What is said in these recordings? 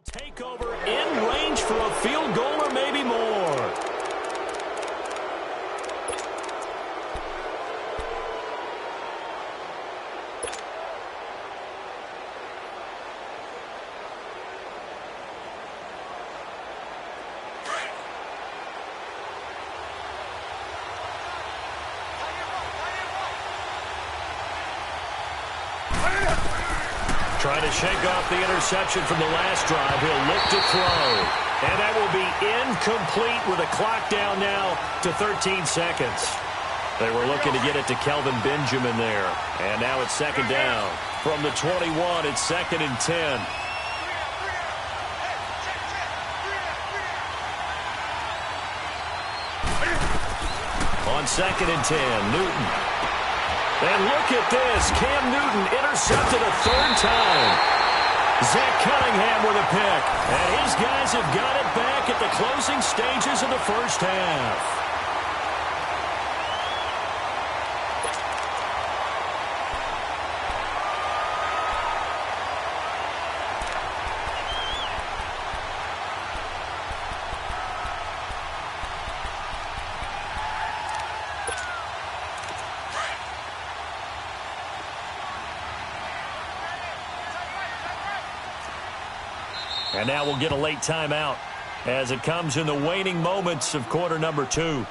Take over in range for a field goal or maybe more. Trying to shake off the interception from the last drive. He'll look to throw. And that will be incomplete with a clock down now to 13 seconds. They were looking to get it to Kelvin Benjamin there. And now it's second down. From the 21, it's 2nd and 10. On 2nd and 10, Newton. And look at this. Cam Newton intercepted a third time. Zach Cunningham with a pick. And his guys have got it back at the closing stages of the first half. And now we'll get a late timeout as it comes in the waning moments of quarter number 2.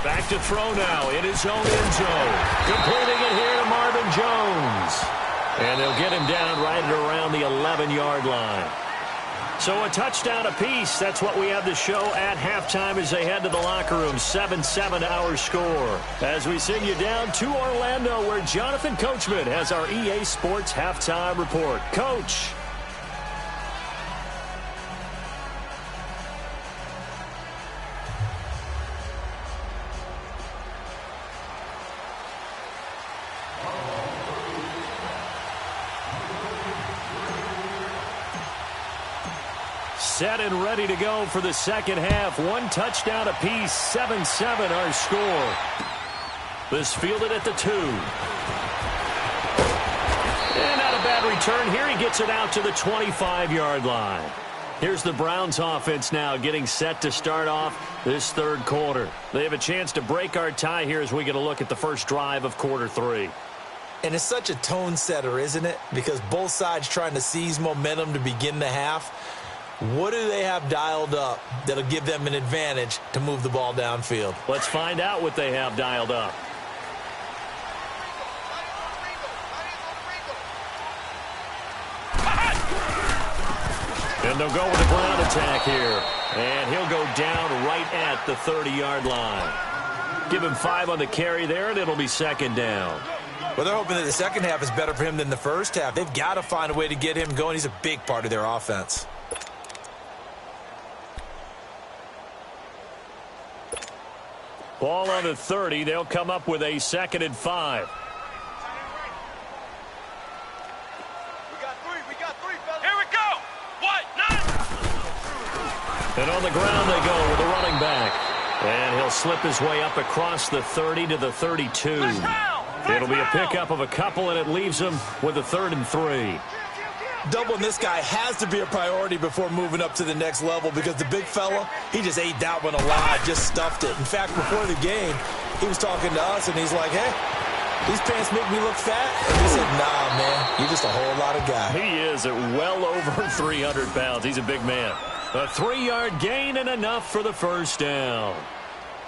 Back to throw now in his own end zone. Completing it here to Marvin Jones. And they'll get him down right at around the 11-yard line. So a touchdown apiece. That's what we have to show at halftime as they head to the locker room. 7-7 our score. As we send you down to Orlando where Jonathan Coachman has our EA Sports halftime report. Coach. Set and ready to go for the second half. One touchdown apiece. 7-7 our score. This fielded at the 2. And not a bad return here. He gets it out to the 25-yard line. Here's the Browns offense now getting set to start off this third quarter. They have a chance to break our tie here as we get a look at the first drive of quarter 3. And it's such a tone setter, isn't it? Because both sides trying to seize momentum to begin the half. What do they have dialed up that'll give them an advantage to move the ball downfield? Let's find out what they have dialed up. And they'll go with a ground attack here. And he'll go down right at the 30-yard line. Give him 5 on the carry there, and it'll be second down. Well, they're hoping that the second half is better for him than the first half. They've got to find a way to get him going. He's a big part of their offense. Ball on the 30. They'll come up with a 2nd and 5. We got three, fellas. Here we go. What? 9. And on the ground they go with a running back. And he'll slip his way up across the 30 to the 32. It'll be a pickup of a couple, and it leaves him with a 3rd and 3. Doubling this guy has to be a priority before moving up to the next level because the big fella, he just ate that one alive, just stuffed it. In fact, before the game, he was talking to us, and he's like, hey, these pants make me look fat. And we said, nah, man, you're just a whole lot of guy. He is at well over 300 pounds. He's a big man. A 3-yard gain and enough for the first down.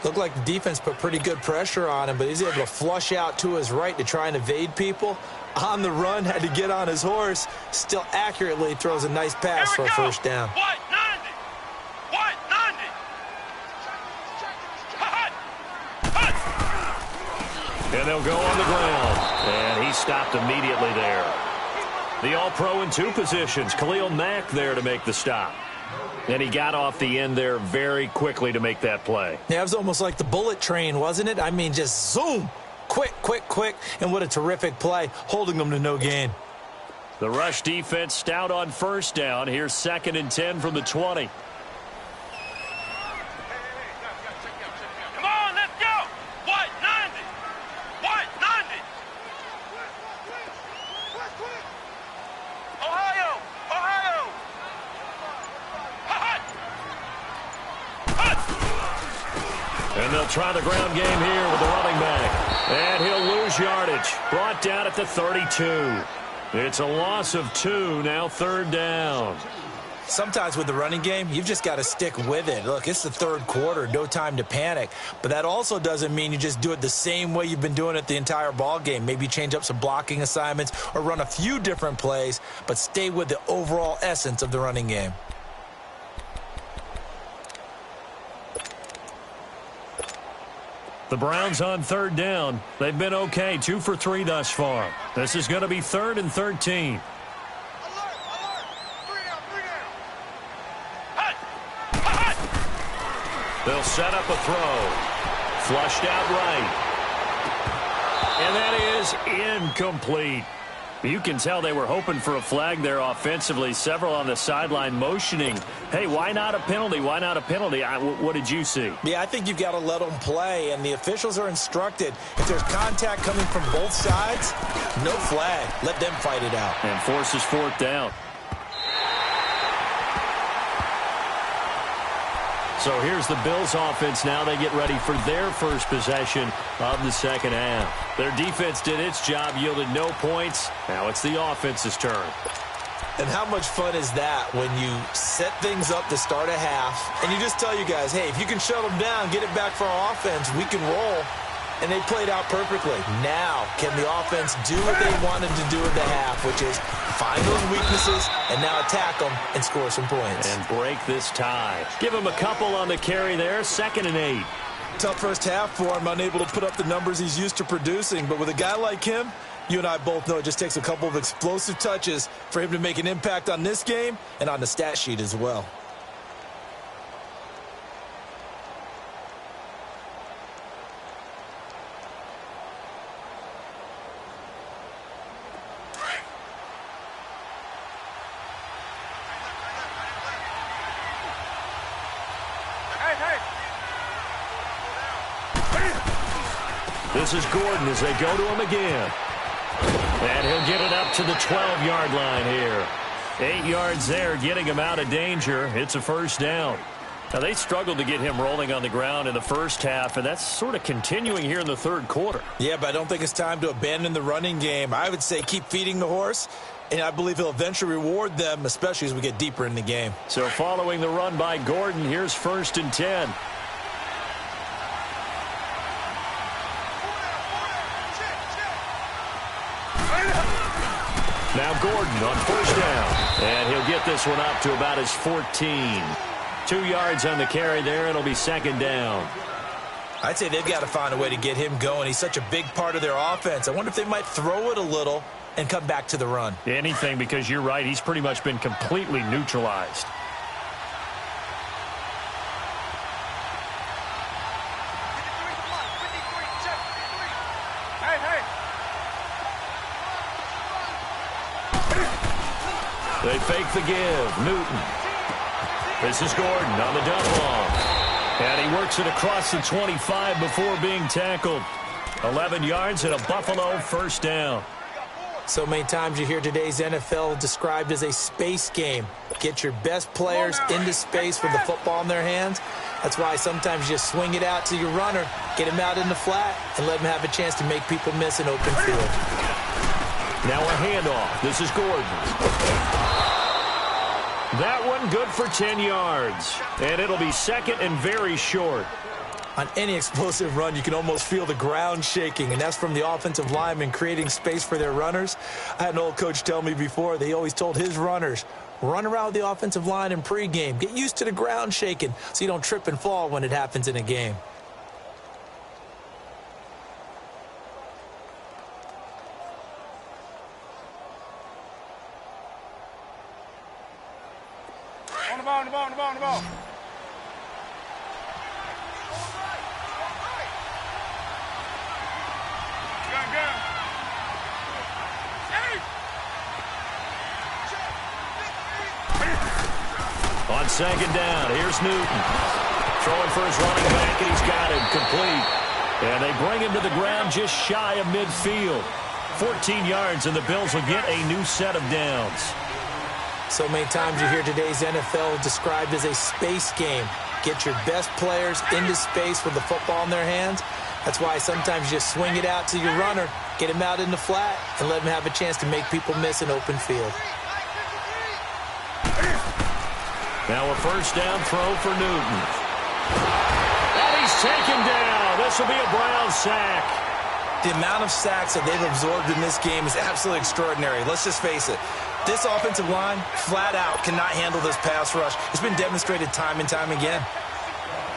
Looked like the defense put pretty good pressure on him, but he's able to flush out to his right to try and evade people. On the run, had to get on his horse. Still accurately throws a nice pass for a first down. What? 90. What? 90. And they'll go on the ground. And he stopped immediately there. The All-Pro in 2 positions. Khalil Mack there to make the stop. And he got off the end there very quickly to make that play. Yeah, it was almost like the bullet train, wasn't it? I mean, just zoom. Quick, quick, quick. And what a terrific play, holding them to no gain. The rush defense stout on first down. Here's 2nd and 10 from the 20. Come on, let's go. What? 90. What? 90. Ohio. Ohio. Hot. Hot. And they'll try the ground game here with the running back. And he'll lose yardage. Brought down at the 32. It's a loss of 2, now 3rd down. Sometimes with the running game, you've just got to stick with it. Look, it's the 3rd quarter, no time to panic. But that also doesn't mean you just do it the same way you've been doing it the entire ball game. Maybe change up some blocking assignments or run a few different plays, but stay with the overall essence of the running game. The Browns on 3rd down. They've been okay, 2 for 3 thus far. This is going to be 3rd and 13. They'll set up a throw. Flushed out right. And that is incomplete. You can tell they were hoping for a flag there offensively. Several on the sideline motioning, hey, why not a penalty? Why not a penalty? What did you see? Yeah, I think you've got to let them play, and the officials are instructed. If there's contact coming from both sides, no flag. Let them fight it out. And forces 4th down. So here's the Bills offense now. They get ready for their first possession of the 2nd half. Their defense did its job, yielded no points. Now it's the offense's turn. And how much fun is that when you set things up to start a half and you just tell you guys, hey, if you can shut them down, get it back for our offense, we can roll. And they played out perfectly. Now, can the offense do what they wanted to do at the half, which is find those weaknesses and now attack them and score some points. And break this tie. Give him a couple on the carry there, 2nd and 8. Tough first half for him, unable to put up the numbers he's used to producing. But with a guy like him, you and I both know it just takes a couple of explosive touches for him to make an impact on this game and on the stat sheet as well. This is Gordon as they go to him again. And he'll get it up to the 12-yard line here. 8 yards there, getting him out of danger. It's a 1st down. Now, they struggled to get him rolling on the ground in the first half, and that's sort of continuing here in the 3rd quarter. Yeah, but I don't think it's time to abandon the running game. I would say keep feeding the horse, and I believe he'll eventually reward them, especially as we get deeper in the game. So following the run by Gordon, here's 1st and 10. Now Gordon on 1st down. And he'll get this one up to about his 14. 2 yards on the carry there. It'll be 2nd down. I'd say they've got to find a way to get him going. He's such a big part of their offense. I wonder if they might throw it a little and come back to the run. Anything, because you're right. He's pretty much been completely neutralized. They fake the give. Newton. This is Gordon on the dump off. And he works it across the 25 before being tackled. 11 yards and a Buffalo 1st down. So many times you hear today's NFL described as a space game. Get your best players into space with the football in their hands. That's why sometimes you just swing it out to your runner, get him out in the flat, and let him have a chance to make people miss an open field. Now a handoff. This is Gordon. That one good for 10 yards. And it'll be 2nd and very short. On any explosive run, you can almost feel the ground shaking, and that's from the offensive linemen creating space for their runners. I had an old coach tell me before, they always told his runners, run around with the offensive line in pregame. Get used to the ground shaking so you don't trip and fall when it happens in a game. the ball. Gun. On second down, here's Newton. Throwing for his running back, and he's got him complete. And they bring him to the ground just shy of midfield. 14 yards, and the Bills will get a new set of downs. So many times you hear today's NFL described as a space game. Get your best players into space with the football in their hands. That's why sometimes you just swing it out to your runner, get him out in the flat, and let him have a chance to make people miss an open field. Now a first down throw for Newton. And he's taken down. This will be a Brown sack. The amount of sacks that they've absorbed in this game is absolutely extraordinary. Let's just face it. This offensive line, flat out, cannot handle this pass rush. It's been demonstrated time and time again.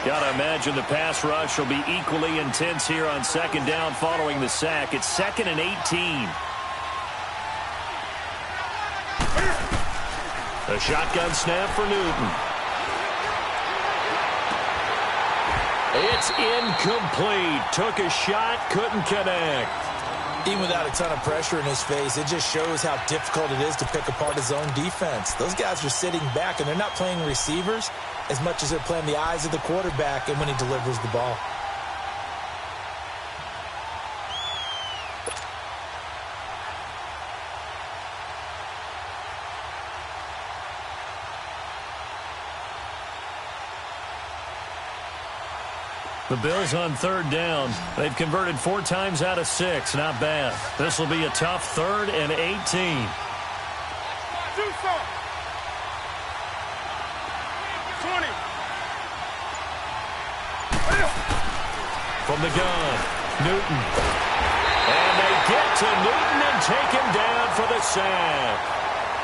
Gotta imagine the pass rush will be equally intense here on second down following the sack. It's 2nd and 18. A shotgun snap for Newton. It's incomplete. Took a shot, couldn't connect. Even without a ton of pressure in his face, it just shows how difficult it is to pick apart his own defense. Those guys are sitting back, and they're not playing receivers as much as they're playing the eyes of the quarterback and when he delivers the ball. The Bills on third down. They've converted 4 times out of 6. Not bad. This will be a tough 3rd and 18. Do some. 20. From the gun, Newton. And they get to Newton and take him down for the sack.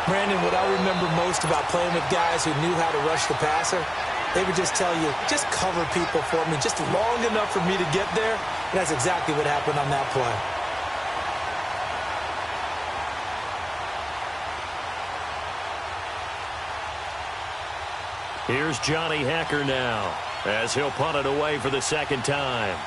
Brandon, what I remember most about playing with guys who knew how to rush the passer, they would just tell you, just cover people for me, just long enough for me to get there. And that's exactly what happened on that play. Here's Johnny Hacker now, as he'll punt it away for the second time.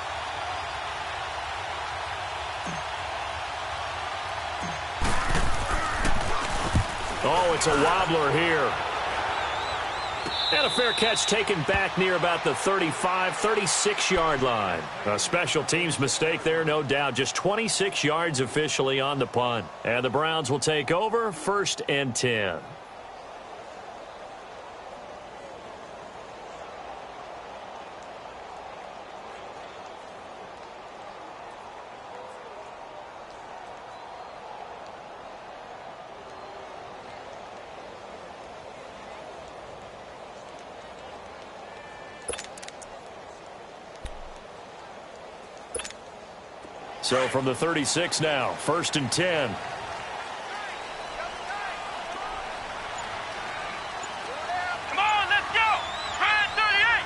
Oh, it's a wobbler here. And a fair catch taken back near about the 35, 36-yard line. A special teams mistake there, no doubt. Just 26 yards officially on the punt. And the Browns will take over, 1st and 10. So from the 36 now, 1st and 10. Come on, let's go. Try 38.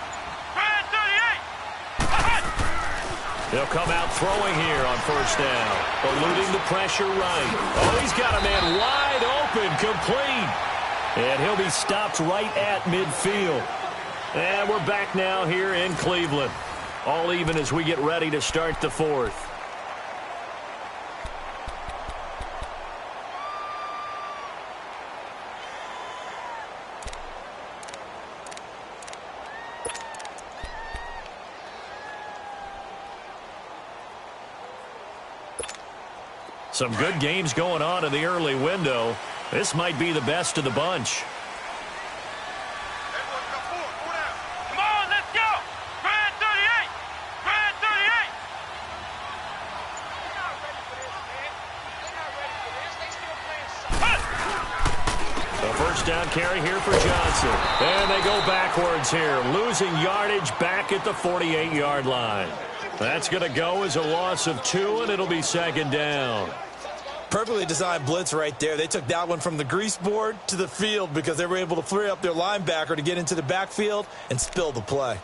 Try 38. They'll come out throwing here on 1st down. Eluding the pressure right. Oh, he's got a man wide open, complete. And he'll be stopped right at midfield. And we're back now here in Cleveland. All even as we get ready to start the 4th. Some good games going on in the early window. This might be the best of the bunch. Come on, let's go. Try 38. Try 38. A first down carry here for Johnson. And they go backwards here, losing yardage back at the 48-yard line. That's going to go as a loss of 2, and it'll be 2nd down. Perfectly designed blitz right there. They took that one from the grease board to the field because they were able to free up their linebacker to get into the backfield and spill the play.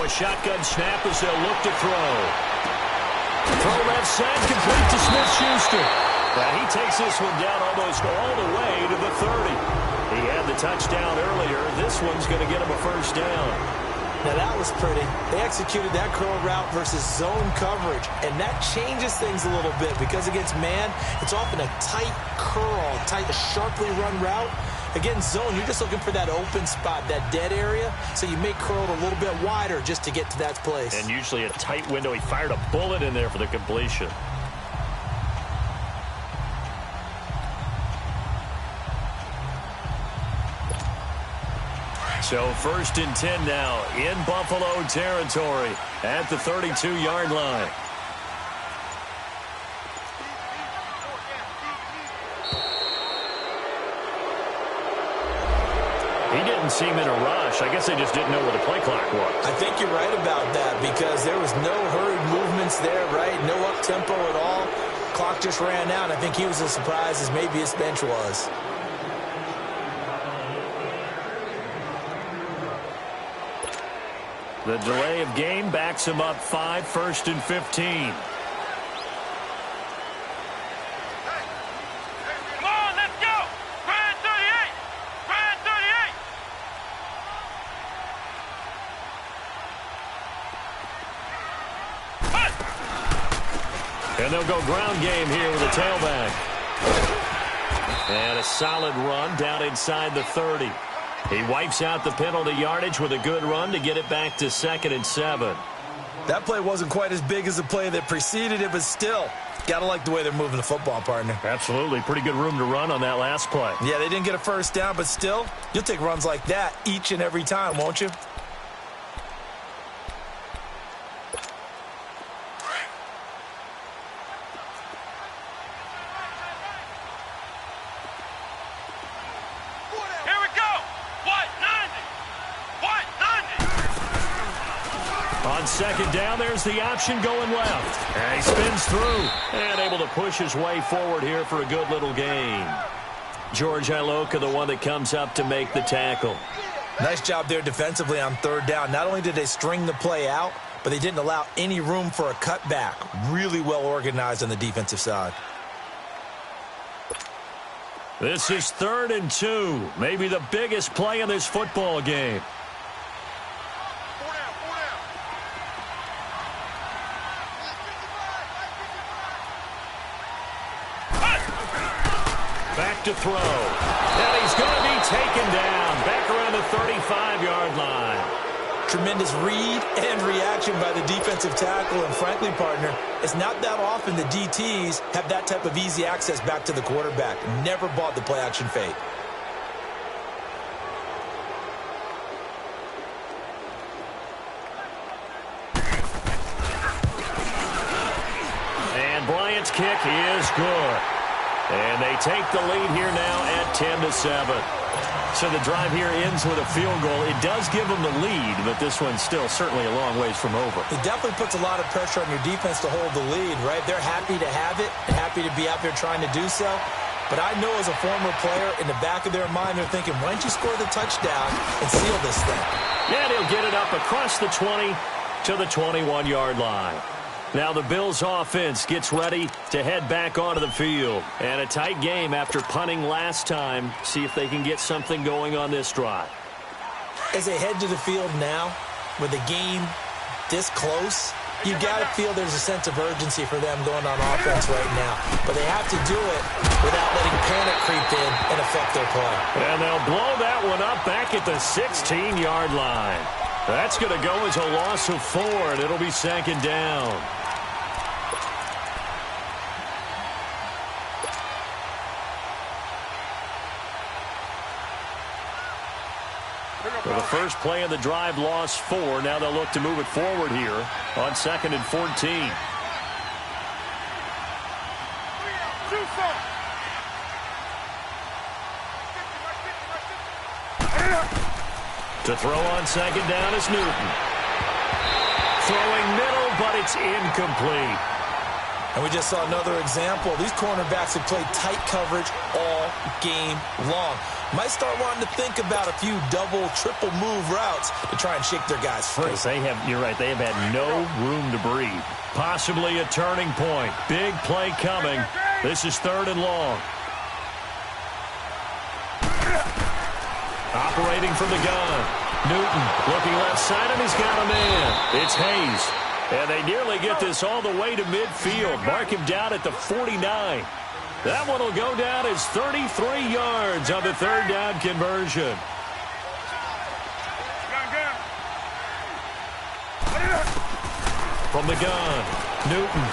Now a shotgun snap as they'll look to throw. Throw left side, complete to Smith-Schuster. Now he takes this one down almost all the way to the 30. He had the touchdown earlier. This one's going to get him a first down. Now that was pretty. They executed that curl route versus zone coverage, and that changes things a little bit because against man, it's often a tight curl, a sharply run route. Against zone, you're just looking for that open spot, that dead area, so you may curl it a little bit wider just to get to that place. And usually a tight window. He fired a bullet in there for the completion. So 1st and 10 now in Buffalo territory at the 32-yard line. He didn't seem in a rush. I guess they just didn't know where the play clock was. I think you're right about that because there was no hurried movements there, right? No up-tempo at all. Clock just ran out. I think he was as surprised as maybe his bench was. The delay of game backs him up 5, 1st and 15. Come on, let's go! Grand 38! Grand 38! And they'll go ground game here with a tailback. And a solid run down inside the 30. He wipes out the penalty yardage with a good run to get it back to 2nd and 7. That play wasn't quite as big as the play that preceded it, but still, gotta like the way they're moving the football, partner. Absolutely. Pretty good room to run on that last play. Yeah, they didn't get a first down, but still, you'll take runs like that each and every time, won't you? On 2nd down, there's the option going left. And he spins through and able to push his way forward here for a good little gain. George Iloka, the one that comes up to make the tackle. Nice job there defensively on 3rd down. Not only did they string the play out, but they didn't allow any room for a cutback. Really well organized on the defensive side. This is 3rd and 2. Maybe the biggest play in this football game. Back to throw. And he's going to be taken down. Back around the 35-yard line. Tremendous read and reaction by the defensive tackle. And frankly, partner, it's not that often the DTs have that type of easy access back to the quarterback. Never bought the play-action fake. And Bryant's kick is good. And they take the lead here now at 10-7. So the drive here ends with a field goal. It does give them the lead, but this one's still certainly a long ways from over. It definitely puts a lot of pressure on your defense to hold the lead, right? They're happy to have it, happy to be out there trying to do so. But I know as a former player, in the back of their mind, they're thinking, why don't you score the touchdown and seal this thing? Yeah, he'll get it up across the 20 to the 21-yard line. Now the Bills offense gets ready to head back onto the field. And a tight game after punting last time. See if they can get something going on this drive. As they head to the field now, with the game this close, you got to feel there's a sense of urgency for them going on offense right now. But they have to do it without letting panic creep in and affect their play. And they'll blow that one up back at the 16-yard line. That's going to go as a loss of 4, and it'll be 2nd down. Well, the first play of the drive lost 4. Now they'll look to move it forward here on 2nd and 14. To throw on 2nd down is Newton. Throwing middle, but it's incomplete. And we just saw another example. These cornerbacks have played tight coverage all game long. Might start wanting to think about a few double, triple move routes to try and shake their guys free. You're right, they have had no room to breathe. Possibly a turning point. Big play coming. This is 3rd and long. Operating from the gun. Newton looking left side, and he's got a man. It's Hayes. And they nearly get this all the way to midfield. Mark him down at the 49. That one will go down as 33 yards on the 3rd down conversion. From the gun, Newton.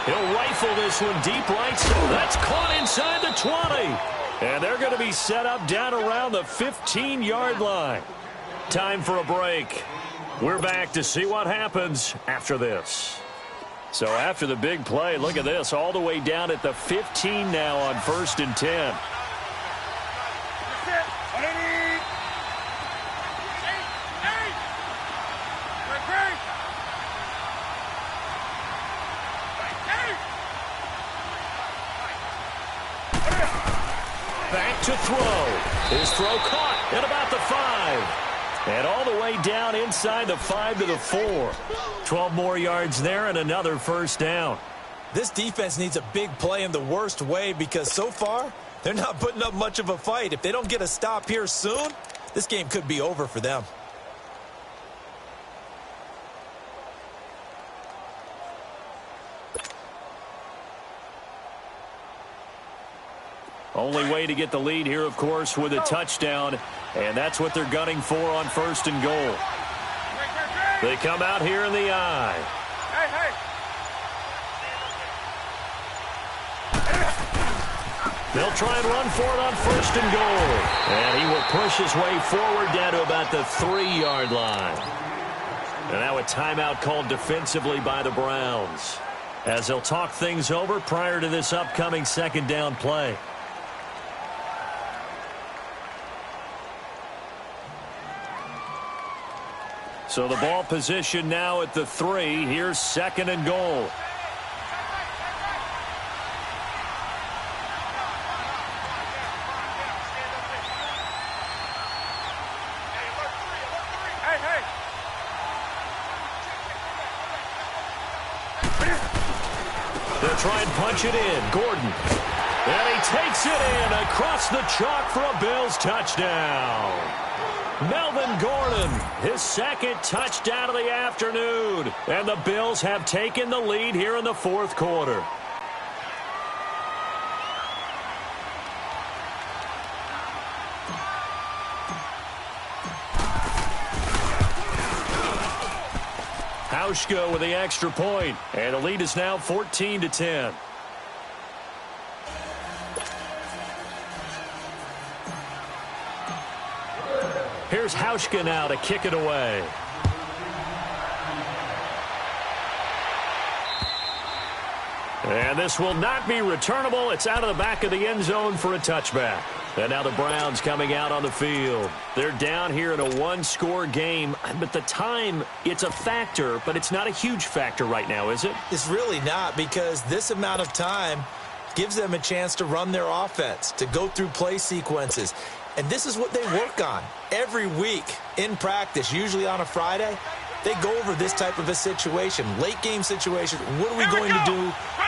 He'll rifle this one deep right. So that's caught inside the 20. And they're going to be set up down around the 15-yard line. Time for a break. We're back to see what happens after this. So after the big play, look at this, all the way down at the 15 now on 1st and 10. Back to throw. His throw caught at about the 5. And all the way down inside the 5 to the 4. 12 more yards there and another 1st down. This defense needs a big play in the worst way because so far, they're not putting up much of a fight. If they don't get a stop here soon, this game could be over for them. Only way to get the lead here, of course, with a touchdown. And that's what they're gunning for on 1st and goal. They come out here in the eye. They'll try and run for it on 1st and goal. And he will push his way forward down to about the 3-yard line. And now a timeout called defensively by the Browns, as they'll talk things over prior to this upcoming 2nd down play. So the ball position now at the 3. Here's 2nd and goal. They'll try and punch it in. Gordon. And he takes it in across the chalk for a Bills touchdown. Melvin Gordon, his 2nd touchdown of the afternoon. And the Bills have taken the lead here in the 4th quarter. Hauschka with the extra point, and the lead is now 14-10. Here's Hauschka now to kick it away. And this will not be returnable. It's out of the back of the end zone for a touchback. And now the Browns coming out on the field. They're down here in a 1-score game, but the time, it's a factor, but it's not a huge factor right now, is it? It's really not, because this amount of time gives them a chance to run their offense, to go through play sequences. And this is what they work on every week in practice, usually on a Friday. They go over this type of a situation, late game situation. What are we going to do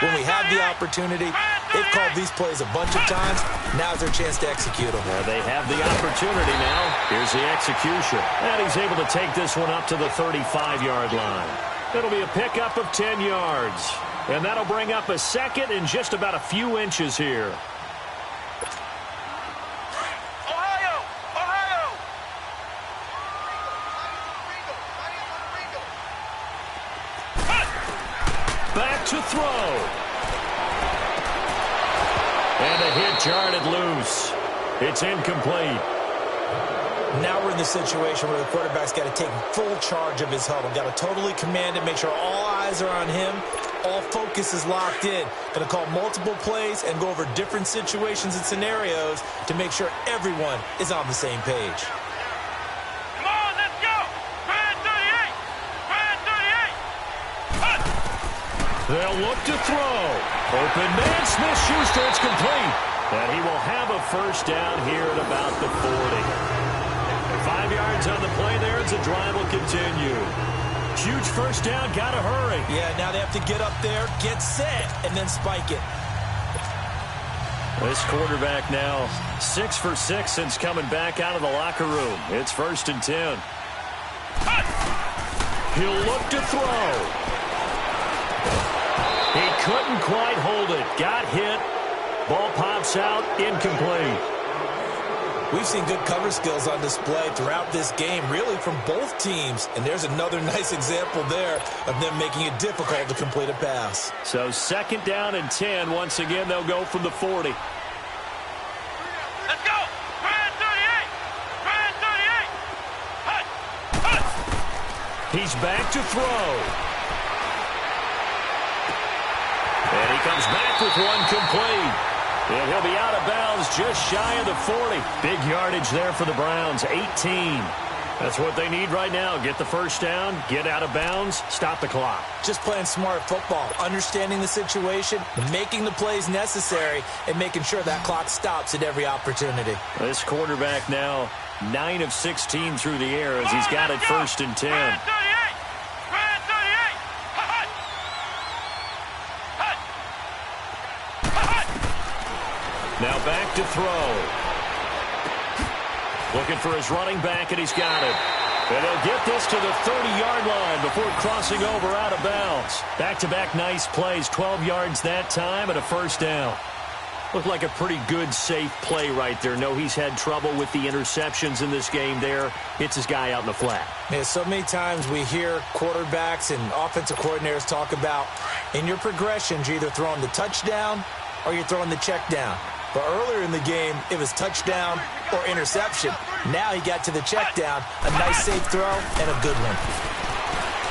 when we have the opportunity? They've called these plays a bunch of times. Now's their chance to execute them. Well, they have the opportunity now. Here's the execution. And he's able to take this one up to the 35-yard line. It'll be a pickup of 10 yards. And that'll bring up a 2nd and just about a few inches here. Back to throw. And a hit jarred loose. It's incomplete. Now we're in the situation where the quarterback's got to take full charge of his huddle. Got to totally command it, make sure all eyes are on him. All focus is locked in. Going to call multiple plays and go over different situations and scenarios to make sure everyone is on the same page. Come on, let's go. Grand 38. Grand 38. Cut. They'll look to throw. Open man, Smith-Schuster, it's complete. And he will have a first down here at about the 40. 5 yards on the play there as the drive will continue. Huge first down, got to hurry. Yeah, now they have to get up there, get set, and then spike it. This quarterback now 6 for 6 since coming back out of the locker room. It's 1st and 10. He'll look to throw. He couldn't quite hold it. Got hit. Ball pops out. Incomplete. We've seen good cover skills on display throughout this game, really from both teams. And there's another nice example there of them making it difficult to complete a pass. So 2nd down and 10. Once again, they'll go from the 40. Let's go. Grand 38. Grand 38. Hut. Hut. He's back to throw. And he comes back with one complete. And he'll be out of bounds just shy of the 40. Big yardage there for the Browns, 18. That's what they need right now. Get the first down, get out of bounds, stop the clock. Just playing smart football, understanding the situation, making the plays necessary, and making sure that clock stops at every opportunity. This quarterback now 9 of 16 through the air as he's got it 1st and 10. Grand 38. Grand 38. Hut. Hut. Hut. Now back to throw. Looking for his running back, and he's got it. And he'll get this to the 30-yard line before crossing over out of bounds. Back-to-back nice plays, 12 yards that time, and a first down. Looked like a pretty good, safe play right there. No, he's had trouble with the interceptions in this game there. Hits his guy out in the flat. Yeah, so many times we hear quarterbacks and offensive coordinators talk about in your progressions, you're either throwing the touchdown or you're throwing the check down. But earlier in the game, it was touchdown or interception. Now he got to the check down, a nice safe throw, and a good one.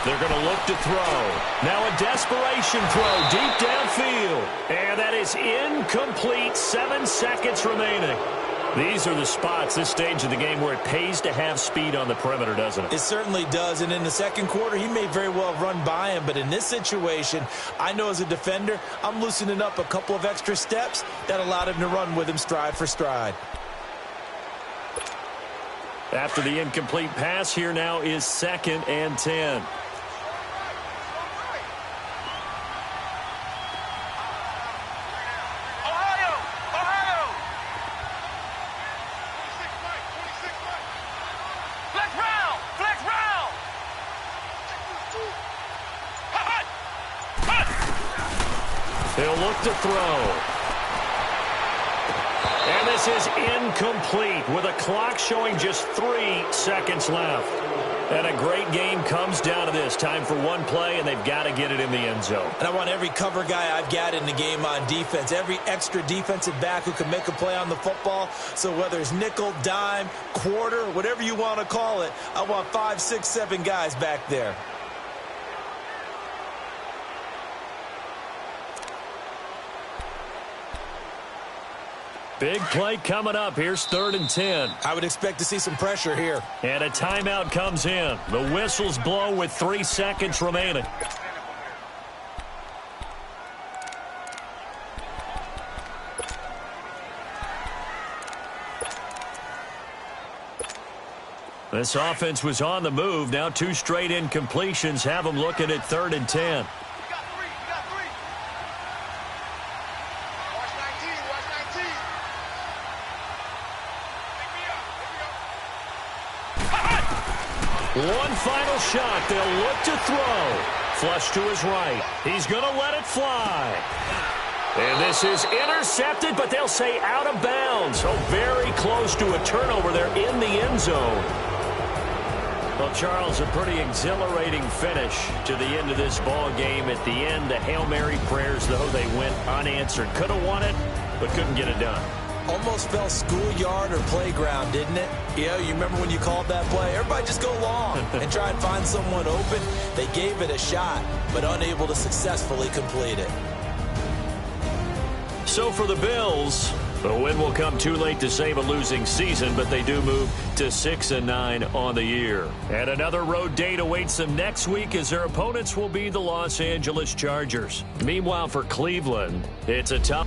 They're going to look to throw. Now a desperation throw deep downfield. And that is incomplete. 7 seconds remaining. These are the spots, this stage of the game, where it pays to have speed on the perimeter, doesn't it? It certainly does. And in the second quarter, he may very well run by him. But in this situation, I know as a defender, I'm loosening up a couple of extra steps that allowed him to run with him stride for stride. After the incomplete pass, here now is 2nd and 10. They'll look to throw. And this is incomplete with a clock showing just 3 seconds left. And a great game comes down to this. Time for one play, and they've got to get it in the end zone. And I want every cover guy I've got in the game on defense, every extra defensive back who can make a play on the football. So whether it's nickel, dime, quarter, whatever you want to call it, I want 5, 6, 7 guys back there. Big play coming up. Here's 3rd and 10. I would expect to see some pressure here. And a timeout comes in. The whistles blow with 3 seconds remaining. This offense was on the move. Now 2 straight incompletions have them looking at 3rd and 10. One final shot. They'll look to throw. Flush to his right. He's going to let it fly. And this is intercepted, but they'll say out of bounds. So very close to a turnover there in the end zone. Well, Charles, a pretty exhilarating finish to the end of this ball game. At the end, the Hail Mary prayers, though, they went unanswered. Could have won it, but couldn't get it done. Almost felt schoolyard or playground, didn't it? Yeah, you remember when you called that play? Everybody just go long and try and find someone open. They gave it a shot, but unable to successfully complete it. So for the Bills, The win will come too late to save a losing season, but they do move to 6-9 on the year. And another road date awaits them next week as their opponents will be the Los Angeles Chargers. Meanwhile, for Cleveland, it's a tough